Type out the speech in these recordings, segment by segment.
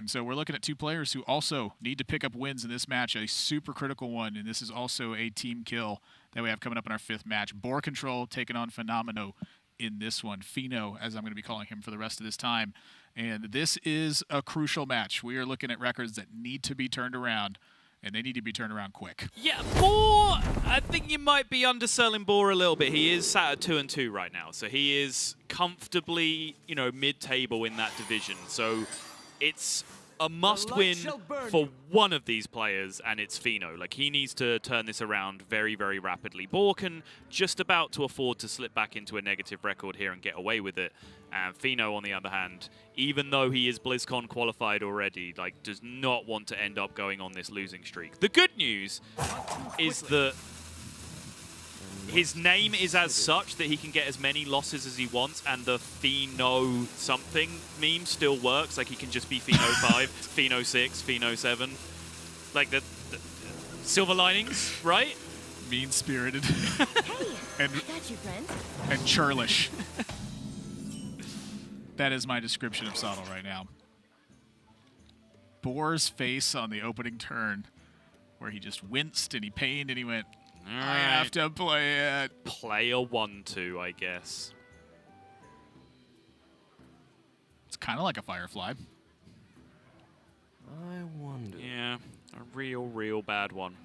And so we're looking at two players who also need to pick up wins in this match, a super critical one, and this is also a team kill that we have coming up in our 5th match. BoarControl taking on Fenomeno in this one. Fino, as I'm going to be calling him for the rest of this time. And this is a crucial match. We are looking at records that need to be turned around, and they need to be turned around quick. Yeah, Boar, I think you might be underselling Boar a little bit. He is sat at 2-2 right now, so he is comfortably, you know, mid-table in that division. So it's a must-win for one of these players, and it's Fino. Like, he needs to turn this around very, very rapidly. Boar can just about to afford to slip back into a negative record here and get away with it. And Fino, on the other hand, even though he is BlizzCon qualified already, like, does not want to end up going on this losing streak. The good news is that his name is as such that he can get as many losses as he wants, and the Fino something meme still works. Like, he can just be Fino 5, Fino 6, Fino 7. Like, the silver linings, right? Mean-spirited. Hey, I got you, friend. And churlish. That is my description of Sottle right now. Boar's face on the opening turn, where he just winced and he pained and he went, I have to play it. Play a 1-2, I guess. It's kind of like a Firefly. I wonder. Yeah, a real bad one.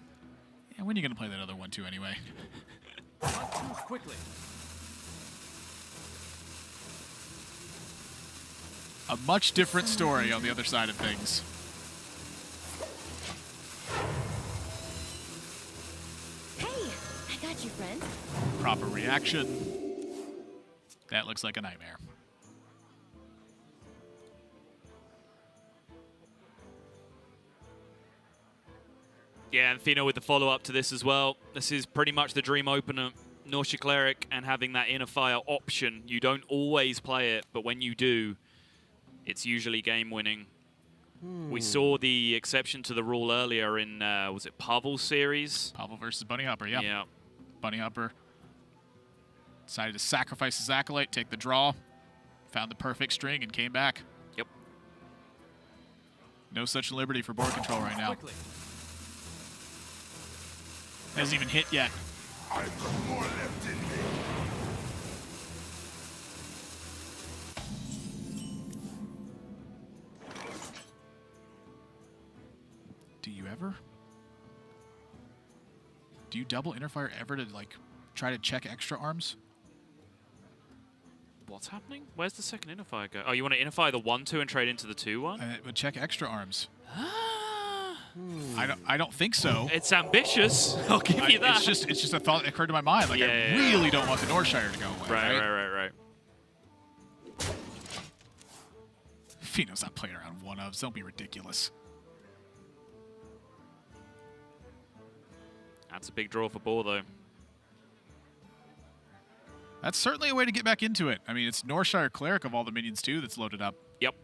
Yeah, when are you going to play that other 1-2 anyway? Quickly. A much different story on the other side of things. Hey, I got you, friend. Proper reaction. That looks like a nightmare. Yeah, and Fino with the follow-up to this as well. This is pretty much the dream opener. Nausea Cleric and having that Inner Fire option. You don't always play it, but when you do, it's usually game-winning. We saw the exception to the rule earlier in, was it Pavel's series? Pavel versus Bunny Hopper, yeah. Yeah. Bunny Hopper decided to sacrifice his Acolyte, take the draw, found the perfect string, and came back. Yep. No such liberty for BoarControl right now. Hasn't even hit yet. I've got more left in me. Do you ever? Do you double Inner Fire ever to, like, try to check extra arms? What's happening? Where's the second Inner Fire go? Oh, you want to Inner Fire the 1-2 and trade into the 2-1? It would check extra arms. I don't think so. It's ambitious. I'll give you that. It's just a thought that occurred to my mind. Like, I really don't want the Northshire to go away. Right. Fino's not playing around 1-ofs. Don't be ridiculous. That's a big draw for Boar, though. That's certainly a way to get back into it. I mean, it's Northshire Cleric of all the minions, too, that's loaded up. Yep.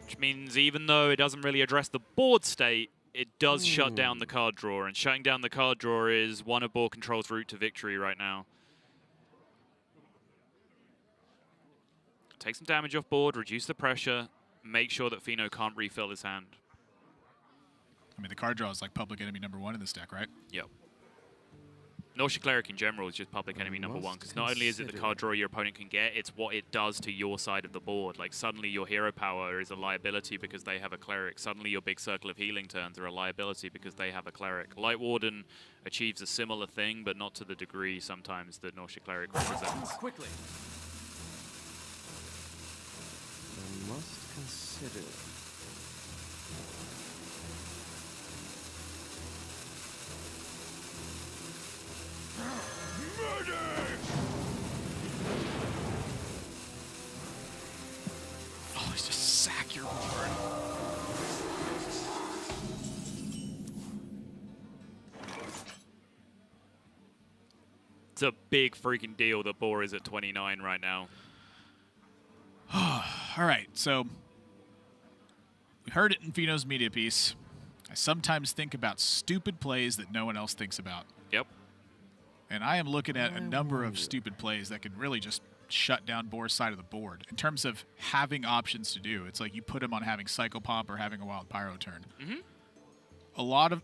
Which means even though it doesn't really address the board state, it does shut down the card draw. And shutting down the card draw is one of BoarControl's route to victory right now. Take some damage off board, reduce the pressure, make sure that Fino can't refill his hand. I mean, the card draw is like public enemy #1 in this deck, right? Yep. Nausea Cleric in general is just public enemy #1, because not only is it the card draw your opponent can get, it's what it does to your side of the board. Like, suddenly your hero power is a liability because they have a Cleric. Suddenly your big circle of healing turns are a liability because they have a Cleric. Light Warden achieves a similar thing, but not to the degree sometimes that Nausea Cleric represents. Quickly. I must consider. Oh, he's just sack your board. It's a big freaking deal that Boar is at 29 right now. All right, so we heard it in Fino's media piece. I sometimes think about stupid plays that no one else thinks about. Yep. And I am looking at a number of stupid plays that could really just shut down Boar's side of the board. In terms of having options to do, it's like you put him on having Psycho Pomp or having a Wild Pyro turn.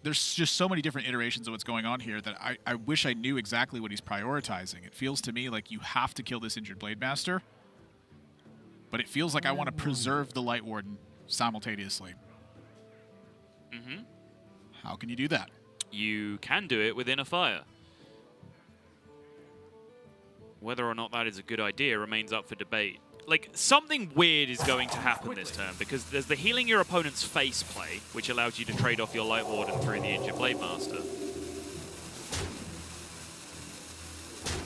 There's just so many different iterations of what's going on here that I wish I knew exactly what he's prioritizing. It feels to me like you have to kill this injured Blade Master, but it feels like I want to preserve the Light Warden simultaneously. How can you do that? You can do it within a fire. Whether or not that is a good idea remains up for debate. Like, something weird is going to happen this turn, because there's the healing your opponent's face play, which allows you to trade off your Light Warden through the injured Blade Master.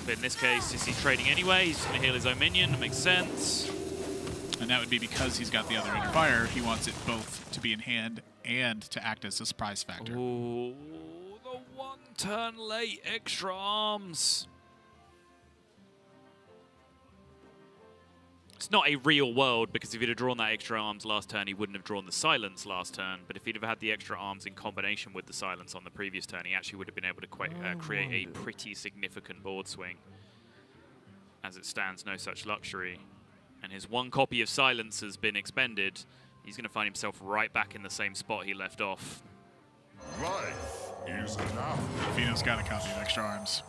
But in this case, since he's trading anyway, he's going to heal his own minion. It makes sense. And that would be because he's got the other inner fire. He wants it both to be in hand and to act as a surprise factor. Ooh, the one turn late extra arms. It's not a real world, because if he'd have drawn that extra arms last turn, he wouldn't have drawn the silence last turn. But if he'd have had the extra arms in combination with the silence on the previous turn, he actually would have been able to create a pretty significant board swing. As it stands, no such luxury. And his one copy of silence has been expended. He's going to find himself right back in the same spot he left off. Life is enough. Fino's got a copy of extra arms.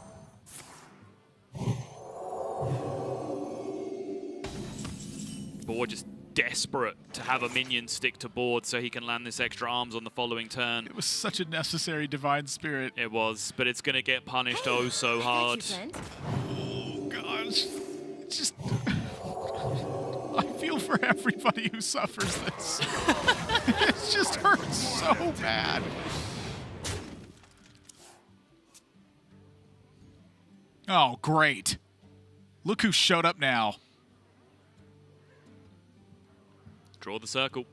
Board just desperate to have a minion stick to board so he can land this extra arms on the following turn. It was such a necessary Divine Spirit. It was, but it's going to get punished oh so hard. Oh, gosh. It's just... I feel for everybody who suffers this. It just hurts so bad. Oh, great. Look who showed up now. Draw the circle.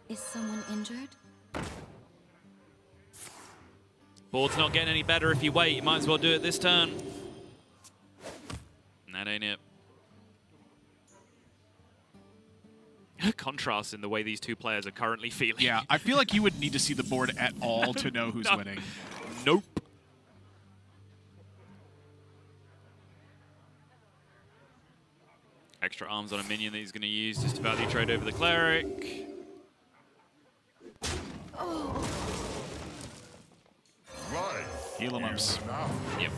Is someone injured? Board's not getting any better if you wait. You might as well do it this turn. And that ain't it. Contrast in the way these two players are currently feeling. Yeah, I feel like you would need to see the board at all to know who's winning. Nope. Extra arms on a minion that he's going to use just to value trade over the cleric. Heal him ups. Yep.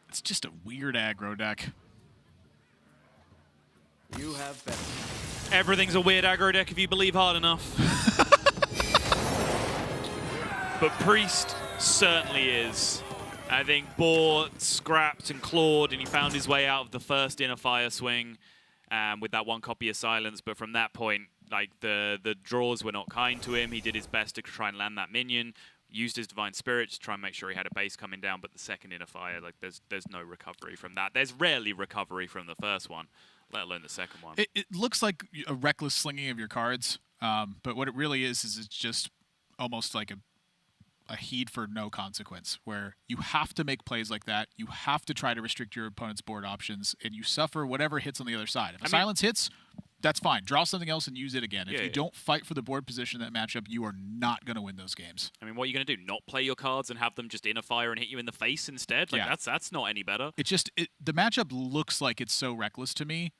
It's just a weird aggro deck. You have bet. Everything's a weird aggro deck if you believe hard enough. But Priest certainly is. I think Boar scrapped and clawed, and he found his way out of the first inner fire swing with that one copy of silence. But from that point, like the draws were not kind to him. He did his best to try and land that minion. Used his Divine Spirit to try and make sure he had a base coming down, but the second inner fire, like there's no recovery from that. There's rarely recovery from the first one, let alone the second one. It looks like a reckless slinging of your cards, but what it really is it's just almost like a heed for no consequence, where you have to make plays like that. You have to try to restrict your opponent's board options, and you suffer whatever hits on the other side. If silence hits, that's fine. Draw something else and use it again. If you don't fight for the board position in that matchup, you are not going to win those games. I mean, what are you going to do? Not play your cards and have them just inner fire and hit you in the face instead? Like that's not any better. It just the matchup looks like it's so reckless to me,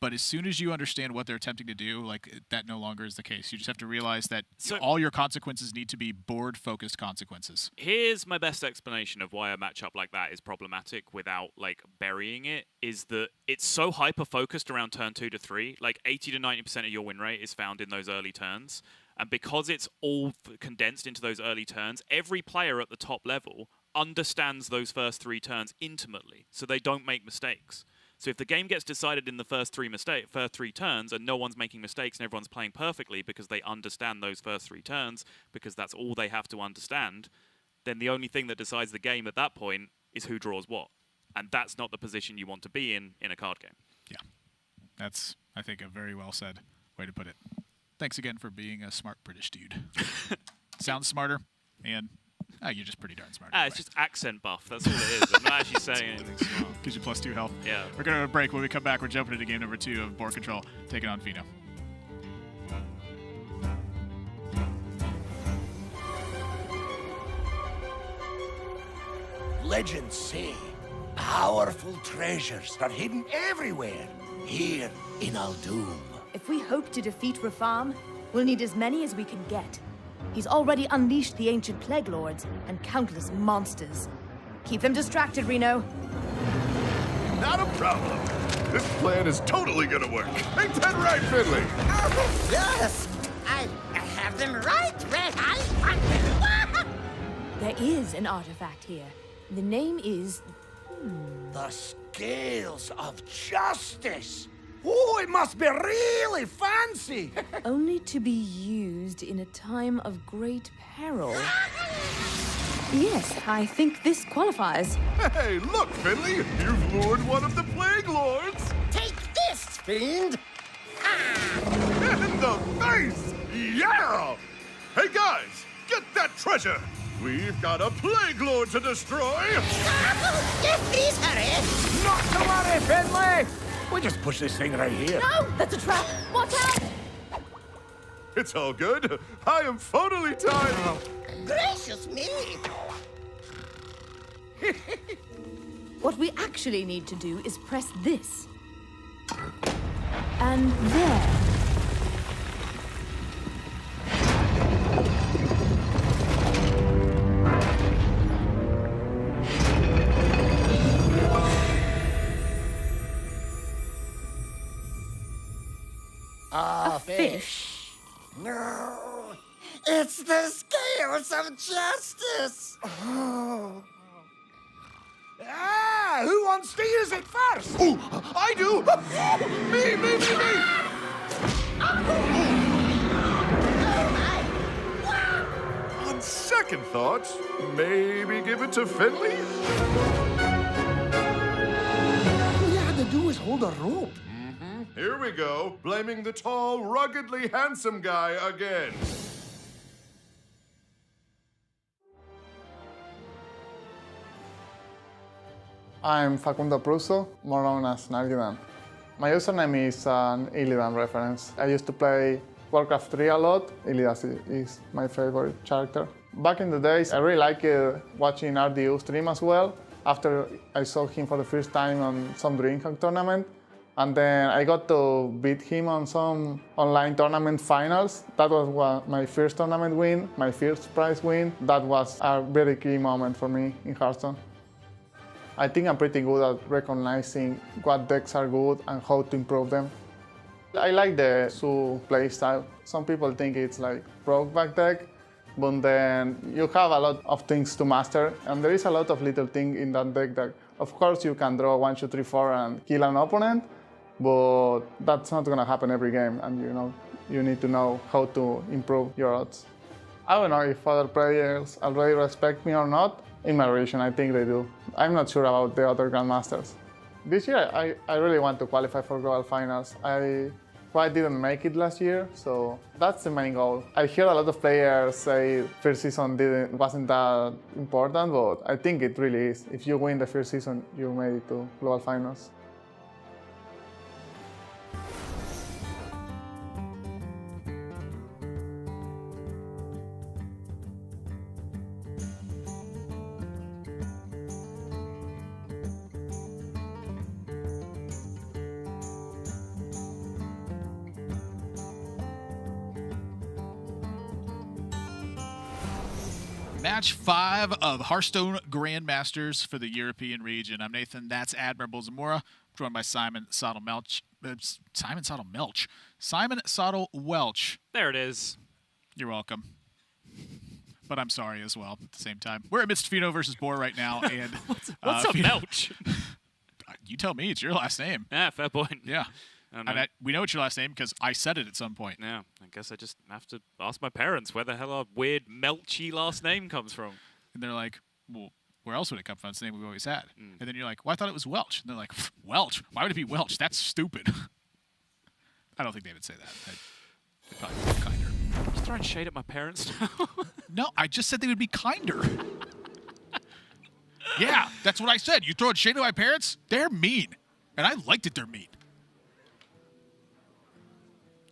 but as soon as you understand what they're attempting to do, like that no longer is the case. You just have to realize that all your consequences need to be board-focused consequences. Here's my best explanation of why a matchup like that is problematic without like burying it, is that it's so hyper-focused around turn 2 to 3. Like 80 to 90% of your win rate is found in those early turns. And because it's all condensed into those early turns, every player at the top level understands those first 3 turns intimately, so they don't make mistakes. So if the game gets decided in the first three turns and no one's making mistakes and everyone's playing perfectly because they understand those first 3 turns, because that's all they have to understand, then the only thing that decides the game at that point is who draws what. And that's not the position you want to be in a card game. Yeah. That's, I think, a very well said way to put it. Thanks again for being a smart British dude. Sounds smarter and You're just pretty darn smart. It's just accent buff. That's all it is. I'm not actually saying anything smart. Gives you +2 health. Yeah. We're going to break. When we come back, we're jumping into game number 2 of BoarControl, taking on Fino. Legends say powerful treasures are hidden everywhere here in Aldoom. If we hope to defeat Rafam, we'll need as many as we can get. He's already unleashed the ancient plague lords and countless monsters. Keep them distracted, Reno. Not a problem. This plan is totally gonna work. Ain't that right, Finley? Oh, yes! I have them right where I want them. There is an artifact here. The name is... The scales of justice. Oh, it must be really fancy. only to be used in a time of great peril. Yes, I think this qualifies. Hey, look, Finley! You've lured one of the Plague Lords! Take this, fiend! In the face! Yeah! Hey, guys! Get that treasure! We've got a Plague Lord to destroy! Yes, please, hurry! Not to worry, Finley. We just push this thing right here. No, that's a trap! Watch out! It's all good. I am totally tired. Gracious me! What we actually need to do is press this. And there. A fish. No! It's the scales of justice! Oh. Ah, who wants to use it first? Oh, I do! Me! On second thought, maybe give it to Finley? All you had to do was hold a rope. Here we go, blaming the tall, ruggedly handsome guy again. I'm Facundo Pruso, more known as Nargidan. My username is an Illidan reference. I used to play Warcraft 3 a lot. Illidan is my favorite character. Back in the days, I really liked watching RDU stream as well. After I saw him for the first time on some DreamHack tournament, and then I got to beat him on some online tournament finals. That was my first tournament win, my first prize win. That was a very key moment for me in Hearthstone. I think I'm pretty good at recognizing what decks are good and how to improve them. I like the Su playstyle. Some people think it's like broke back deck, but then you have a lot of things to master, and there is a lot of little things in that deck that, of course, you can draw 1, 2, 3, 4 and kill an opponent, but that's not gonna happen every game, and you need to know how to improve your odds. I don't know if other players already respect me or not. In my region, I think they do. I'm not sure about the other Grandmasters. This year, I really want to qualify for Global Finals. I quite didn't make it last year, so that's the main goal. I hear a lot of players say first season wasn't that important, but I think it really is. If you win the first season, you made it to Global Finals. Match 5 of Hearthstone Grandmasters for the European region. I'm Nathan. That's Admirable Zamora, joined by Simon Sottle-Melch. Simon Sottle-Welch. There it is. You're welcome. But I'm sorry as well at the same time. We're amidst Fino versus Boar right now. And What's up, Melch? You tell me. It's your last name. Yeah, fair point. Yeah. And we know it's your last name because I said it at some point. Yeah, I guess I just have to ask my parents where the hell our weird Melchy last name comes from. And they're like, well, where else would it come from? It's the name we've always had. And then you're like, well, I thought it was Welch. And they're like, Welch? Why would it be Welch? That's stupid. I don't think they would say that. They'd probably be kinder. Just throwing shade at my parents now? No, I just said they would be kinder. Yeah, that's what I said. You throwing shade at my parents? They're mean. And I liked it they're mean.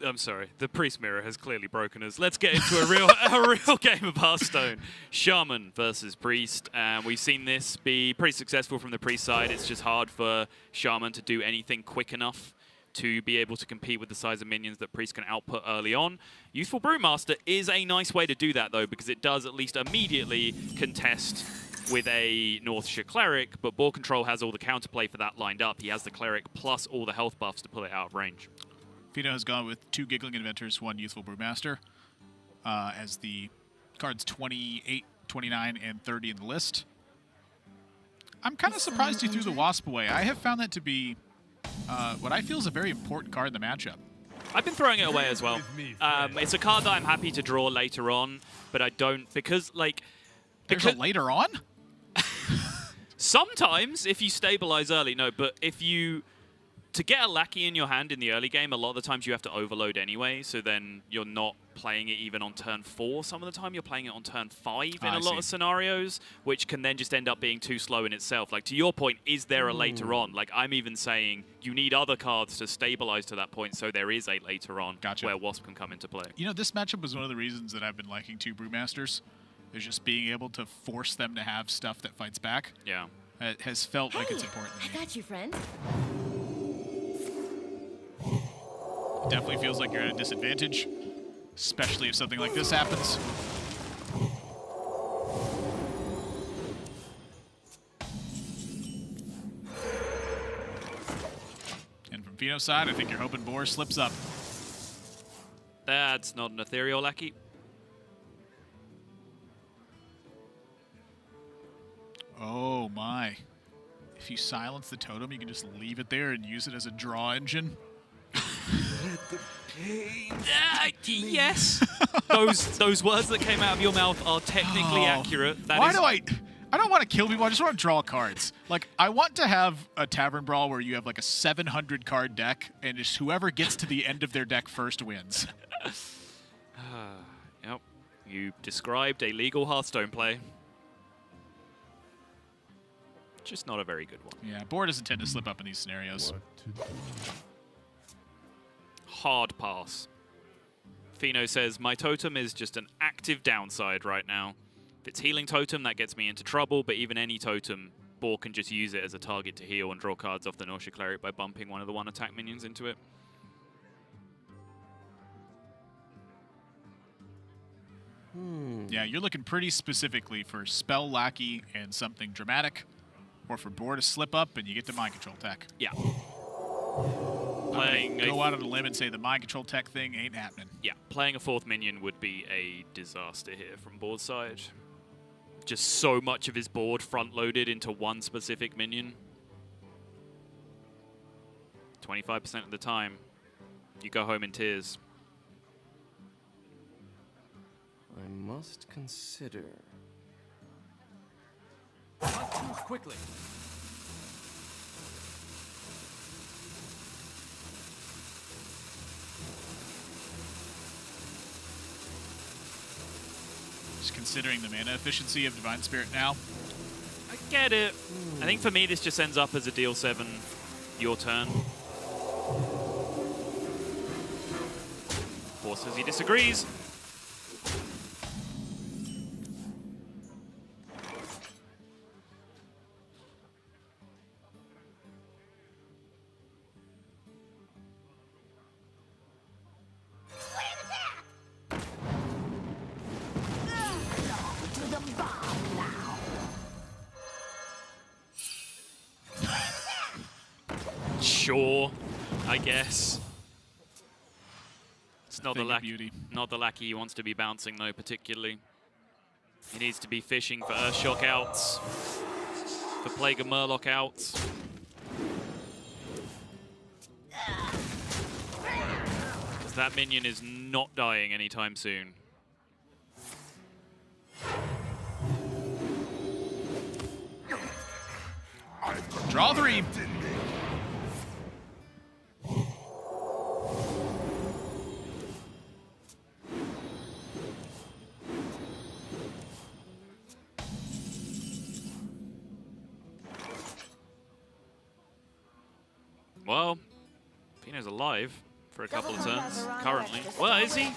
I'm sorry. The priest mirror has clearly broken us. Let's get into a real game of Hearthstone. Shaman versus priest. And we've seen this be pretty successful from the priest side. It's just hard for Shaman to do anything quick enough to be able to compete with the size of minions that priest can output early on. Youthful Brewmaster is a nice way to do that, though, because it does at least immediately contest with a Northshire Cleric, but BoarControl has all the counterplay for that lined up. He has the Cleric plus all the health buffs to pull it out of range. Fino has gone with 2 Giggling Inventors, 1 Youthful Brewmaster, as the cards 28, 29, and 30 in the list. I'm kind of surprised he threw the Wasp away. I have found that to be what I feel is a very important card in the matchup. I've been throwing it away as well. It's a card that I'm happy to draw later on, but I don't, because, like... There's a later on? Sometimes, if you stabilize early, no, but if you... To get a Lackey in your hand in the early game, a lot of the times you have to overload anyway, so then you're not playing it even on turn 4. Some of the time you're playing it on turn 5 in a lot of scenarios, which can then just end up being too slow in itself. Like, to your point, is there a later on? Like, I'm even saying you need other cards to stabilize to that point, so there is a later on where Wasp can come into play. You know, this matchup was one of the reasons that I've been liking 2 Brewmasters. Is just being able to force them to have stuff that fights back. Yeah. It has felt like it's important to me. I got you, friend. Definitely feels like you're at a disadvantage, especially if something like this happens. And from Fino's side, I think you're hoping Boar slips up. That's not an Ethereal Lackey. Oh my. If you silence the totem, you can just leave it there and use it as a draw engine. Yes. those words that came out of your mouth are technically accurate. Why do I don't want to kill people, I just want to draw cards. Like, I want to have a Tavern Brawl where you have like a 700 card deck, and just whoever gets to the end of their deck first wins. Yep. You described a legal Hearthstone play. Just not a very good one. Yeah, Boar doesn't tend to slip up in these scenarios. Hard pass. Fino says, my totem is just an active downside right now. If it's healing totem, that gets me into trouble, but even any totem, Boar can just use it as a target to heal and draw cards off the Northshire Cleric by bumping one of the 1-attack minions into it. Yeah, you're looking pretty specifically for Spell Lackey and something dramatic, or for Boar to slip up and you get the Mind Control tech. Yeah. Go out on a limb and say the Mind Control tech thing ain't happening. Yeah, playing a 4th minion would be a disaster here from Board's side. Just so much of his board front-loaded into one specific minion. 25% of the time, you go home in tears. I must consider. Not too quickly. Just considering the mana efficiency of Divine Spirit now. I get it. I think for me, this just ends up as a deal 7, your turn. Boar says he disagrees. Sure, I guess. It's not the lackey. Not the lackey he wants to be bouncing though, particularly. He needs to be fishing for Earthshock outs, for Plague of Murloc outs. Because that minion is not dying anytime soon. Draw 3. Well, Fino's alive for a couple of turns currently. Well, is he?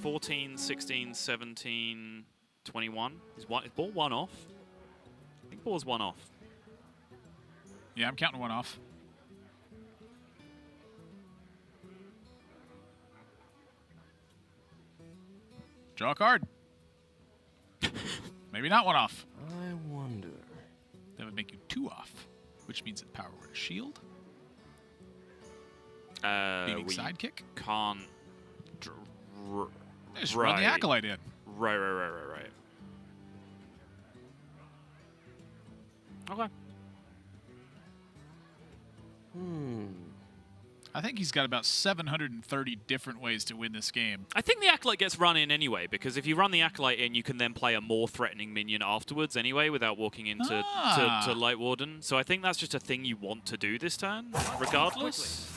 14, 16, 17, 21. Is ball one off? I think ball's one off. Yeah, I'm counting one off. Draw a card. Maybe not one off. I wonder. That would make you 2 off, which means that power word shield. Beating sidekick. Can't. Just run the Acolyte in. Right. Okay. I think he's got about 730 different ways to win this game. I think the Acolyte gets run in anyway, because if you run the Acolyte in, you can then play a more threatening minion afterwards anyway without walking into to Light Warden. So I think that's just a thing you want to do this turn, regardless.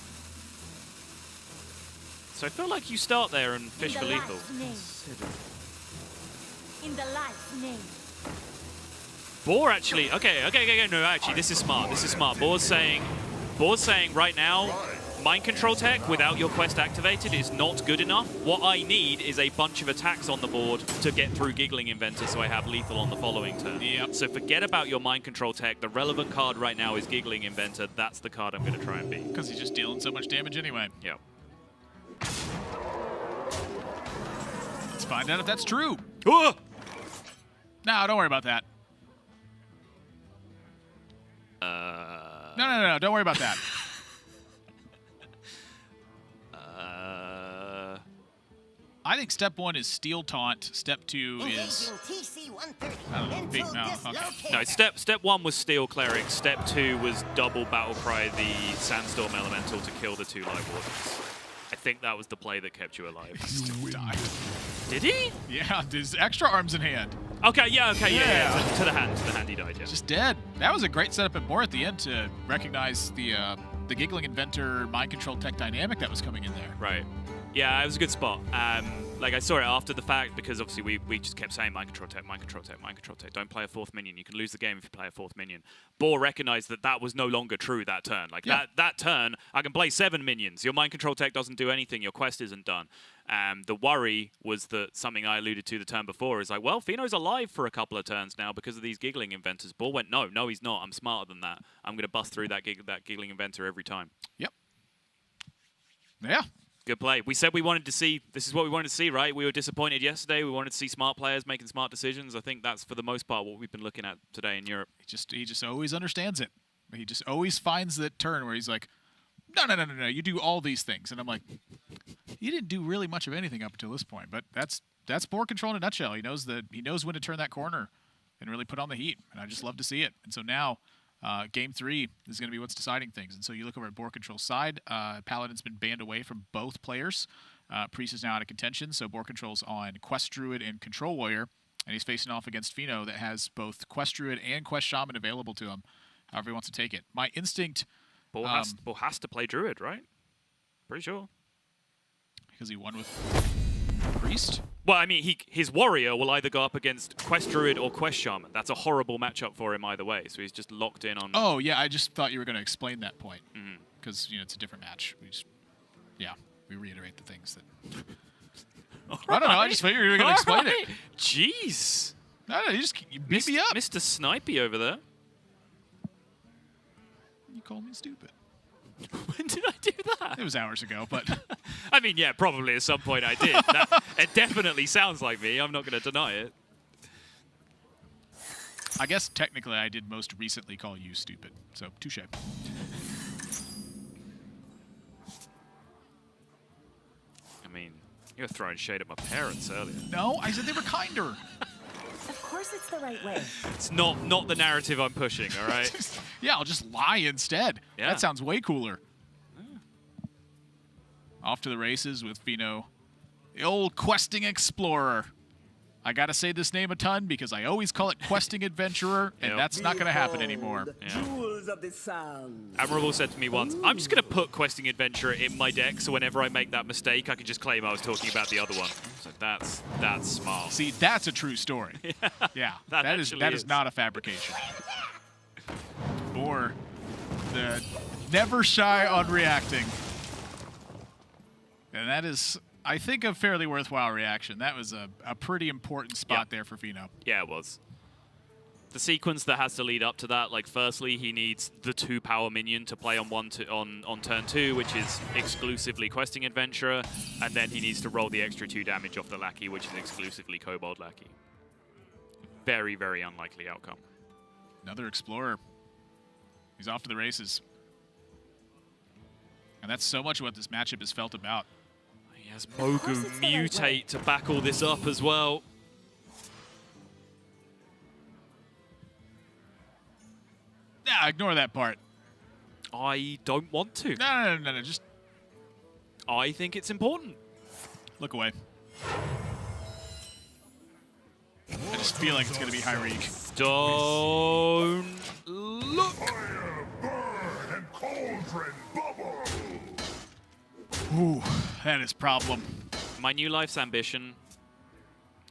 So I feel like you start there and fish for lethal. In the light's name. Boar actually, okay, no, actually, this is smart. Boar's saying right now, Mind Control tech without your quest activated is not good enough. What I need is a bunch of attacks on the board to get through Giggling Inventor so I have lethal on the following turn. Yep. So forget about your Mind Control tech. The relevant card right now is Giggling Inventor. That's the card I'm going to try and beat. Because he's just dealing so much damage anyway. Yep. Let's find out if that's true. Oh! No, don't worry about that. No, don't worry about that. I think step 1 is Steel Taunt. Step 2 is... I don't know, big mouth. Okay. No, step 1 was Steel Cleric. Step 2 was double Battle Cry the Sandstorm Elemental to kill the 2 Light Wardens. I think that was the play that kept you alive. He still died. Did he? Yeah, his extra arms in hand. Okay, yeah. To the hand he died, yeah. Just dead. That was a great setup at Boar at the end to recognize the Giggling Inventor Mind Control tech dynamic that was coming in there. Right. Yeah, it was a good spot. Like, I saw it after the fact because obviously we just kept saying Mind Control tech, Mind Control tech, Mind Control tech. Don't play a 4th minion. You can lose the game if you play a 4th minion. Boar recognized that that was no longer true that turn. Like, that turn, I can play 7 minions. Your Mind Control tech doesn't do anything. Your quest isn't done. The worry was that something I alluded to the turn before is like, well, Fino's alive for a couple of turns now because of these Giggling Inventors. Boar went, no, he's not. I'm smarter than that. I'm going to bust through that Giggling Inventor every time. Yep. Yeah. Good play. We said we wanted to see, this is what we wanted to see, right? We were disappointed yesterday. We wanted to see smart players making smart decisions. I think that's, for the most part, what we've been looking at today in Europe. He just always understands it. He just always finds that turn where he's like, no, you do all these things. And I'm like, you didn't do really much of anything up until this point. But that's BoarControl in a nutshell. He knows when to turn that corner and really put on the heat. And I just love to see it. And so now, Game 3 is going to be what's deciding things. And so you look over at BoarControl's side, Paladin's been banned away from both players. Priest is now out of contention, so BoarControl's on Quest Druid and Control Warrior, and he's facing off against Fino that has both Quest Druid and Quest Shaman available to him, however he wants to take it. My instinct... Boar has to play Druid, right? Pretty sure. Because he won with Priest? Well, I mean, his warrior will either go up against Quest Druid or Quest Shaman. That's a horrible matchup for him either way, so he's just locked in on... Oh, yeah, I just thought you were going to explain that point. Because, it's a different match. We reiterate the things that... I don't know, I just figured you were going to explain it. Jeez. No, you beat me up. Mr. Snipey over there. You called me stupid. When did I do that? It was hours ago, but... I mean, yeah, probably at some point I did. It definitely sounds like me. I'm not going to deny it. I guess technically I did most recently call you stupid, so touche. I mean, you were throwing shade at my parents earlier. No, I said they were kinder. Of course it's the right way. It's not the narrative I'm pushing, all right? Yeah, I'll just lie instead. Yeah. That sounds way cooler. Off to the races with Fino, the old questing explorer. I gotta say this name a ton because I always call it questing adventurer, and that's not gonna happen anymore. Jewels of the sun. Admirable said to me once, I'm just gonna put questing adventurer in my deck so whenever I make that mistake, I can just claim I was talking about the other one. So that's smart. See, that's a true story. Yeah, that is not a fabrication. Boar, the never shy on reacting. And that is, I think, a fairly worthwhile reaction. That was a pretty important spot there for Fino. Yeah, it was. The sequence that has to lead up to that, like, firstly, he needs the 2-power minion to play on on turn 2, which is exclusively Questing Adventurer, and then he needs to roll the extra 2 damage off the Lackey, which is exclusively Kobold Lackey. Very, very unlikely outcome. Another Explorer. He's off to the races. And that's so much what this matchup is felt about. He has Mogu mutate to back all this up as well. Nah, ignore that part. I don't want to. No, just... I think it's important. Look away. I just feel like it's going to be Hyreek. Don't look. Fire, burn, and cauldron bubble. Ooh, that is problem. My new life's ambition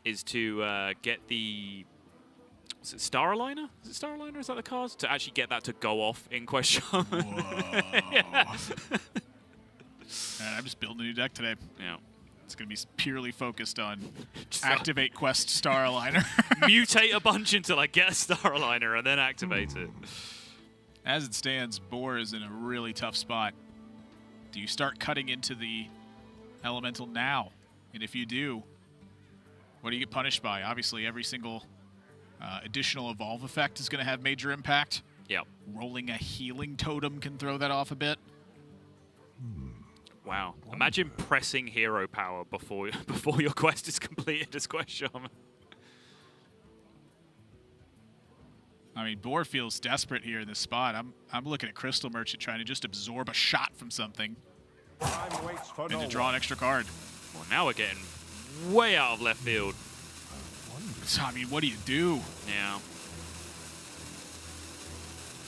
is to get the... Is it Star Aligner? Is it Star Aligner? Is that the card? To actually get that to go off in Quest Shaman. Yeah. I'm just building a new deck today. Yeah. It's going to be purely focused on activate Quest Star Aligner. Mutate a bunch until I get a Star Aligner and then activate it. As it stands, Boar is in a really tough spot. Do you start cutting into the Elemental now? And if you do, what do you get punished by? Obviously, every single additional Evolve effect is going to have major impact. Yep. Rolling a Healing Totem can throw that off a bit. Wow. Imagine pressing hero power before your quest is completed as Quest Shaman. I mean, Boar feels desperate here in this spot. I'm looking at Crystal Merchant trying to just absorb a shot from something and to draw an extra card. Well, now we're getting way out of left field. So, I mean, what do you do? Yeah.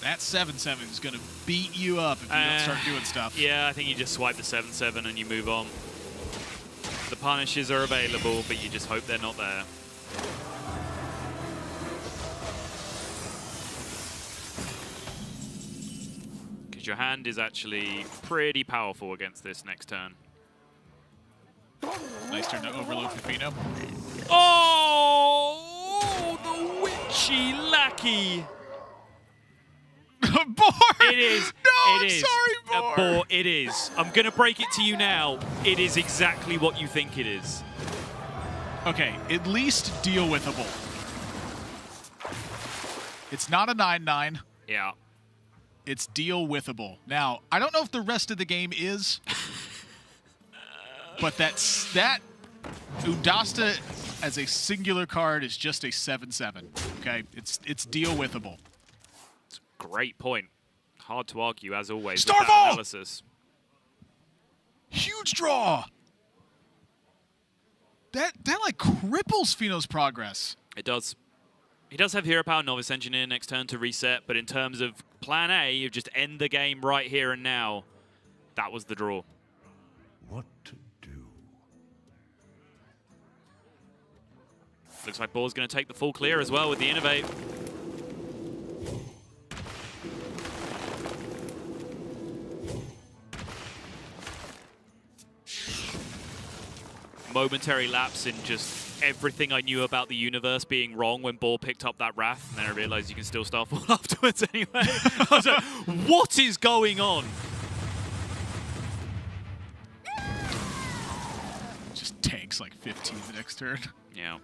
That 7/7 is going to beat you up if you don't start doing stuff. Yeah, I think you just swipe the 7/7 and you move on. The punishes are available, but you just hope they're not there. Because your hand is actually pretty powerful against this next turn. Nice turn to overload for Fino. Oh, the witchy Lackey. Boar! It is. No, it I'm is. sorry, Boar. Boar, it is. I'm going to break it to you now. It is exactly what you think it is. Okay, at least deal withable. It's not a 9/9. Yeah. It's deal withable. Now, I don't know if the rest of the game is, but that Udasta as a singular card is just a 7/7. Okay, it's deal withable. Great point. Hard to argue, as always, with Starfall! that analysis. Huge draw. That like cripples Fino's progress. It does. He does have Hero Power Novice Engineer next turn to reset, but in terms of plan A, you just end the game right here and now. That was the draw. What to do? Looks like Boar's going to take the full clear as well with the Innovate. Momentary lapse in just everything I knew about the universe being wrong when Boar picked up that Wrath, and then I realized you can still Starfall afterwards anyway. I was like, what is going on? Just tanks like 15 the next turn. Yeah.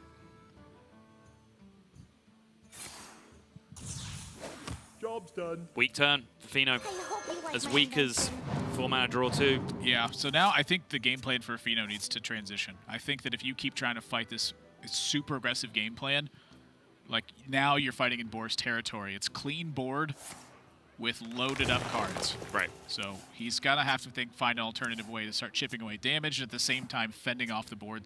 Job's done. Weak turn for Fino. As weak as 4-mana draw 2. Yeah, so now I think the game plan for Fino needs to transition. I think that if you keep trying to fight this super aggressive game plan, like now you're fighting in Boar's territory. It's clean board with loaded up cards. Right. So he's got to have to find an alternative way to start chipping away damage, at the same time fending off the board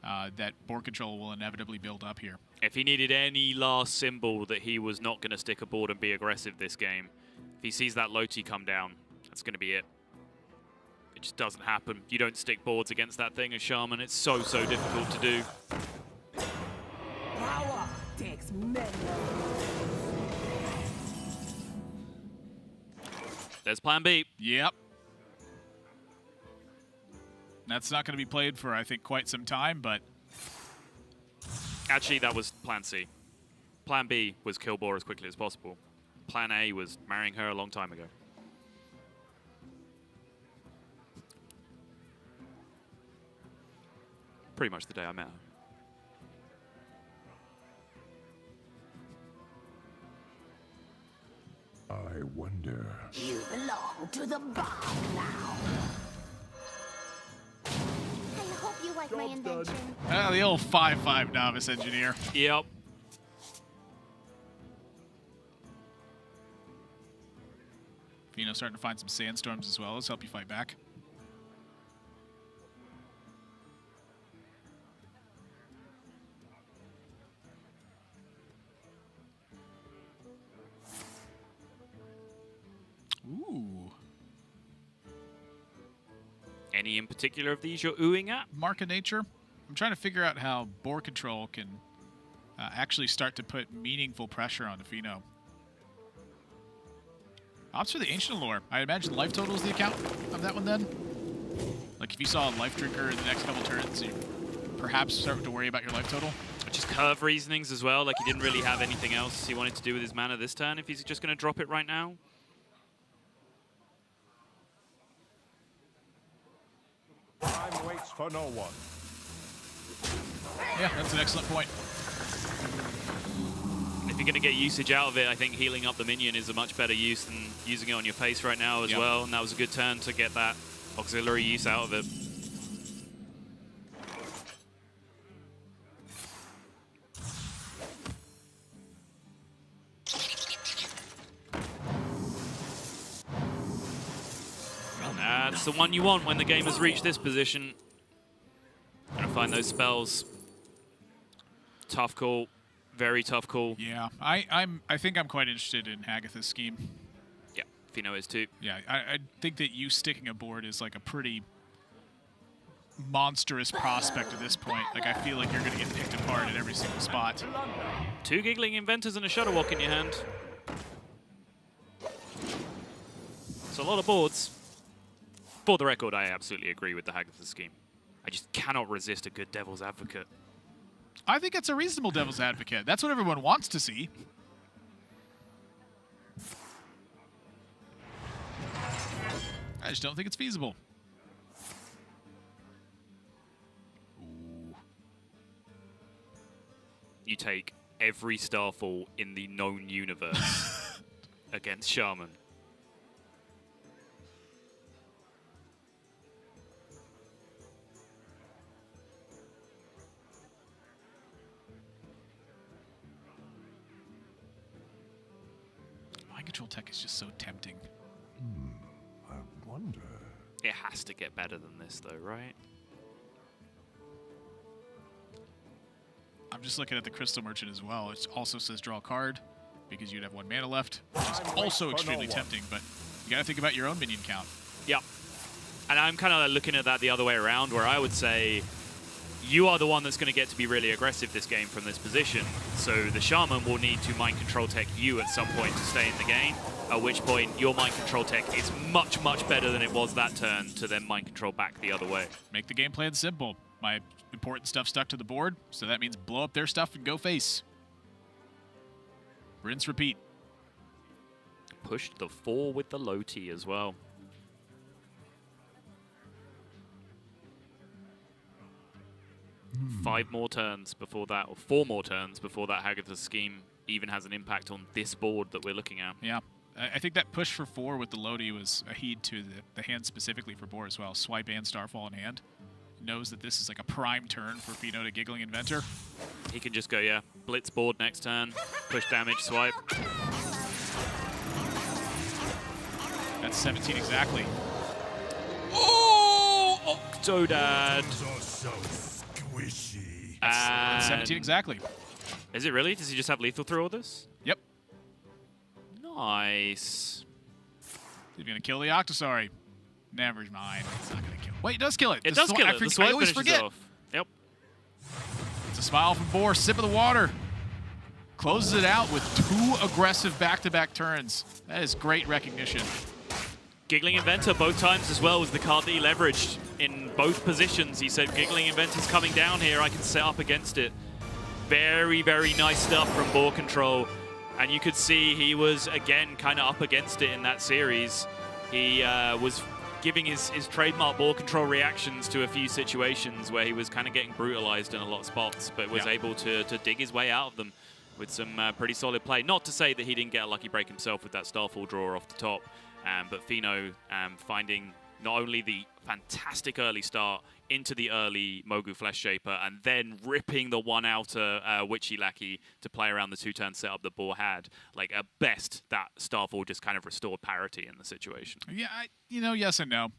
that BoarControl will inevitably build up here. If he needed any last symbol that he was not going to stick a board and be aggressive this game, if he sees that Loti come down, that's going to be it. It just doesn't happen. You don't stick boards against that thing as Shaman. It's so difficult to do. Power takes many. There's plan B. Yep. That's not going to be played for, I think, quite some time, but... Actually, that was plan C. Plan B was kill Boar as quickly as possible. Plan A was marrying her a long time ago. Pretty much the day I met her. I wonder. You belong to the bomb now. I hope you like my invention. The old 5-5 novice engineer. Yep. Fino starting to find some sandstorms as well. Let's help you fight back. Ooh. Any in particular of these you're oohing at? Mark of Nature. I'm trying to figure out how BoarControl can actually start to put meaningful pressure on the Fino. Opts for the Ancient Allure. I imagine life total is the account of that one then? Like if you saw a life drinker in the next couple turns, you perhaps start to worry about your life total? Just curve reasonings as well, like he didn't really have anything else he wanted to do with his mana this turn if he's just going to drop it right now. Time waits for no one. Yeah, that's an excellent point. If you're going to get usage out of it, I think healing up the minion is a much better use than using it on your face right now as well. And that was a good turn to get that auxiliary use out of it. That's the one you want when the game has reached this position. Gonna find those spells. Tough call. Very tough call. Yeah, I think I'm quite interested in Hagatha's scheme. Yeah, Fino is too. Yeah, I think that you sticking a board is like a pretty monstrous prospect at this point. Like I feel like you're gonna get picked apart at every single spot. 2 Giggling Inventors and a Shutterwalk in your hand. It's a lot of boards. For the record, I absolutely agree with the Hagatha scheme. I just cannot resist a good Devil's Advocate. I think it's a reasonable Devil's Advocate. That's what everyone wants to see. I just don't think it's feasible. Ooh. You take every Starfall in the known universe against Shaman. Mind Control Tech is just so tempting. I wonder. It has to get better than this, though, right? I'm just looking at the Crystal Merchant as well. It also says draw a card because you'd have 1 mana left, which is also extremely tempting, but you gotta think about your own minion count. Yep. And I'm kind of looking at that the other way around, where I would say you are the one that's going to get to be really aggressive this game from this position. So the Shaman will need to Mind Control Tech you at some point to stay in the game, at which point your Mind Control Tech is much, much better than it was that turn to then Mind Control back the other way. Make the game plan simple. My important stuff stuck to the board, so that means blow up their stuff and go face. Rinse, repeat. Pushed the 4 with the low T as well. Five more turns before that, or 4 more turns before that Hagatha's scheme even has an impact on this board that we're looking at. Yeah. I think that push for 4 with the Lodi was a heed to the hand specifically for Boar as well. Swipe and Starfall in hand. Knows that this is like a prime turn for Fino to Giggling Inventor. He can just go, yeah, blitz board next turn, push damage, swipe. That's 17 exactly. Oh! Octodad. So squishy. That's 17 exactly. Is it really? Does he just have lethal through all this? Yep. Nice. He's going to kill the Octosauri. Never mind. It's not going to kill it. Wait, it does kill it. It does kill it. The swipe I always finishes forget. off. Yep. It's a smile from Boar. Sip of the water. Closes it out with 2 aggressive back-to-back turns. That is great recognition. Giggling Inventor both times as well was the card that he leveraged in both positions. He said, Giggling Inventor's coming down here, I can set up against it. Very, very nice stuff from BoarControl. And you could see he was, again, kind of up against it in that series. He was giving his trademark BoarControl reactions to a few situations where he was kind of getting brutalized in a lot of spots, but was able to dig his way out of them with some pretty solid play. Not to say that he didn't get a lucky break himself with that Starfall draw off the top, but Fino finding not only the fantastic early start into the early Mogu Flesh Shaper and then ripping the one outer Witchy Lackey to play around the 2-turn setup that Boar had. Like, at best, that Starfall just kind of restored parity in the situation. Yeah, yes and no.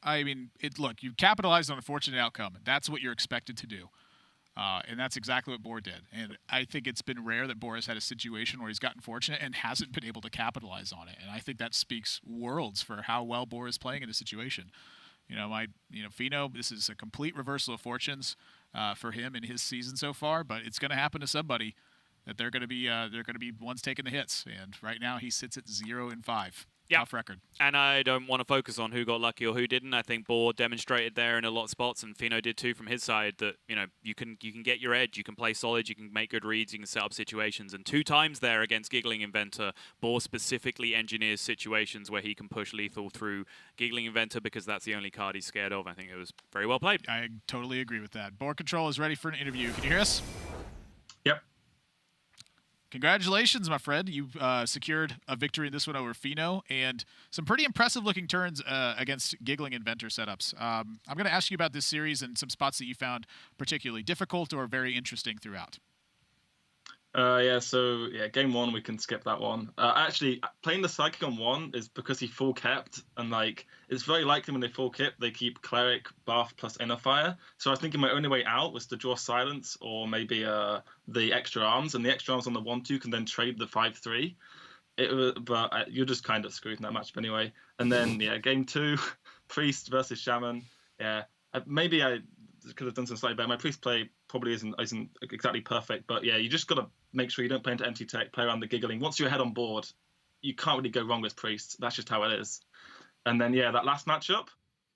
I mean, look, you capitalized on a fortunate outcome. And that's what you're expected to do. And that's exactly what Boar did. And I think it's been rare that Boar has had a situation where he's gotten fortunate and hasn't been able to capitalize on it. And I think that speaks worlds for how well Boar is playing in a situation. Fino, this is a complete reversal of fortunes for him in his season so far, but it's going to happen to somebody that they're going to be ones taking the hits. And right now he sits at 0-5. Yeah. Tough record. And I don't want to focus on who got lucky or who didn't. I think Boar demonstrated there in a lot of spots, and Fino did too from his side, that you can get your edge, you can play solid, you can make good reads, you can set up situations. And 2 times there against Giggling Inventor, Boar specifically engineers situations where he can push lethal through Giggling Inventor because that's the only card he's scared of. I think it was very well played. I totally agree with that. BoarControl is ready for an interview. Can you hear us? Yep. Congratulations, my friend. You secured a victory in this one over Fino and some pretty impressive-looking turns against Giggling Inventor setups. I'm going to ask you about this series and some spots that you found particularly difficult or very interesting throughout. Game 1, we can skip that one. Actually, playing the Psychic on 1 is because he full kept, and it's very likely when they full kept, they keep Cleric, Buff, plus Inner Fire. So I was thinking my only way out was to draw Silence or maybe the Extra Arms, and the Extra Arms on the 1-2 can then trade the 5-3. But you're just kind of screwed in that matchup anyway. And then, game 2, Priest versus Shaman. Yeah, maybe I could have done some slightly better. My Priest play probably isn't exactly perfect, but yeah, you just got to make sure you don't play into empty tech, play around the Giggling. Once you're ahead on board, you can't really go wrong with Priest. That's just how it is. And then, that last matchup,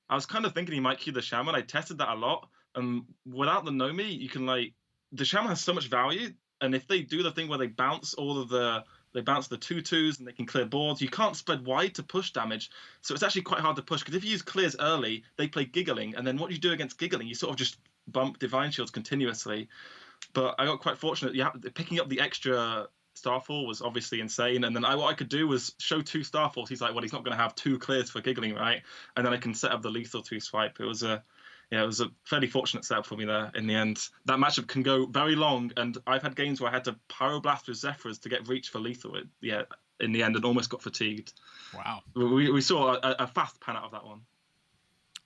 I was kind of thinking he might queue the Shaman. I tested that a lot. And without the Nomi, you can, the Shaman has so much value. And if they do the thing where they bounce the 2/2s and they can clear boards, you can't spread wide to push damage. So it's actually quite hard to push, because if you use clears early, they play Giggling. And then what you do against Giggling, you sort of just bump Divine Shields continuously. But I got quite fortunate. Picking up the extra Starfall was obviously insane. And then what I could do was show 2 Starfalls. He's like, well, he's not going to have 2 clears for Giggling, right? And then I can set up the lethal 2 swipe. It was a fairly fortunate setup for me there in the end. That matchup can go very long, and I've had games where I had to Pyroblast with Zephyrs to get reach for lethal. In the end, and almost got fatigued. Wow. We saw a fast pan out of that one.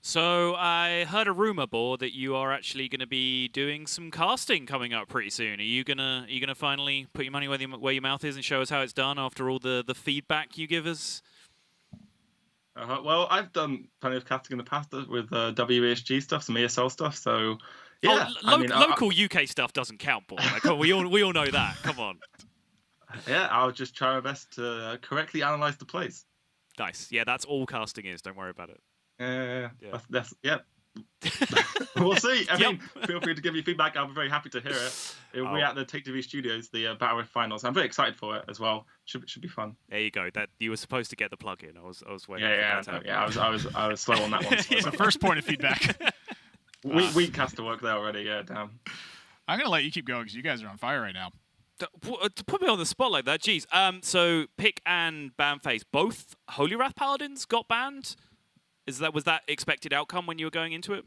So I heard a rumor, Boar, that you are actually going to be doing some casting coming up pretty soon. Are you gonna finally put your money where your mouth is and show us how it's done after all the feedback you give us? Well, I've done plenty of casting in the past with WESG stuff, some ESL stuff. So yeah, local UK stuff doesn't count, Boar. We all know that. Come on. Yeah, I'll just try my best to correctly analyze the plays. Nice. Yeah, that's all casting is. Don't worry about it. Yeah. We'll see. I mean, feel free to give me feedback. I'll be very happy to hear it. It'll be at the Take TV Studios, the Battle Rift Finals. I'm very excited for it as well. Should be fun. There you go. That you were supposed to get the plug in. I was waiting. I was slow on that one. So first point of feedback. Weak has to work there already. Yeah, damn. I'm gonna let you keep going because you guys are on fire right now. To put me on the spot like that, geez. So Pick and Banface, both Holy Wrath Paladins got banned. Was that expected outcome when you were going into it?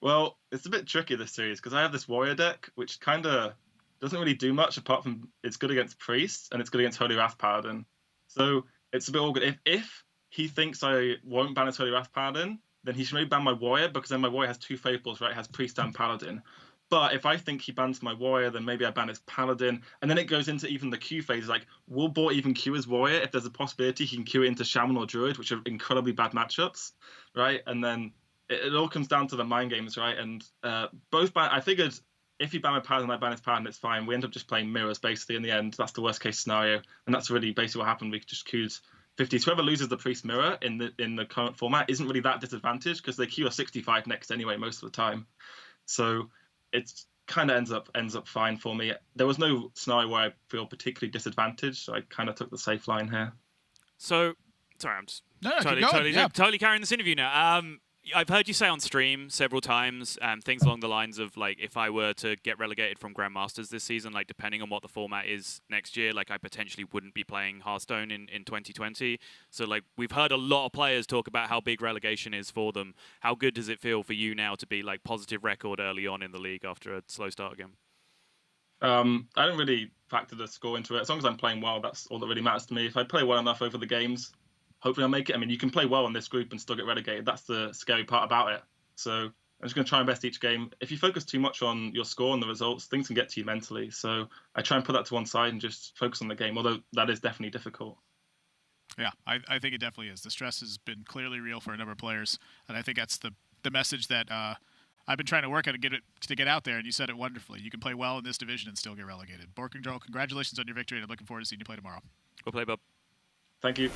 Well, it's a bit tricky this series because I have this warrior deck which kind of doesn't really do much apart from it's good against priests and it's good against Holy Wrath Paladin. So it's a bit awkward. If he thinks I won't ban his Holy Wrath Paladin, then he should maybe ban my warrior, because then my warrior has 2 fables, right? It has priest and paladin. But if I think he bans my warrior, then maybe I ban his paladin. And then it goes into even the Q phase. Like, will Boar even Q his warrior? If there's a possibility, he can Q it into shaman or druid, which are incredibly bad matchups, right? And then it all comes down to the mind games, right? And I figured if you ban my paladin, I ban his paladin, it's fine. We end up just playing mirrors, basically, in the end. That's the worst case scenario. And that's really basically what happened. We just queued 50s. Whoever loses the Priest Mirror in the current format isn't really that disadvantaged because they queue a 65 next anyway most of the time. So it's kind of ends up fine for me. There was no scenario where I feel particularly disadvantaged, so I kind of took the safe line here. So, sorry, I'm just keep going. totally carrying this interview now. I've heard you say on stream several times things along the lines of, like, if I were to get relegated from Grandmasters this season, like, depending on what the format is next year, like, I potentially wouldn't be playing Hearthstone in 2020. So, like, we've heard a lot of players talk about how big relegation is for them. How good does it feel for you now to be, like, positive record early on in the league after a slow start again? I don't really factor the score into it. As long as I'm playing well, that's all that really matters to me. If I play well enough over the games, hopefully I'll make it. I mean, you can play well in this group and still get relegated. That's the scary part about it. So I'm just going to try my best each game. If you focus too much on your score and the results, things can get to you mentally. So I try and put that to one side and just focus on the game, although that is definitely difficult. Yeah, I think it definitely is. The stress has been clearly real for a number of players, and I think that's the message that I've been trying to work on to get out there, and you said it wonderfully. You can play well in this division and still get relegated. BoarControl, congratulations on your victory, and I'm looking forward to seeing you play tomorrow. We'll play, Bob. Thank you.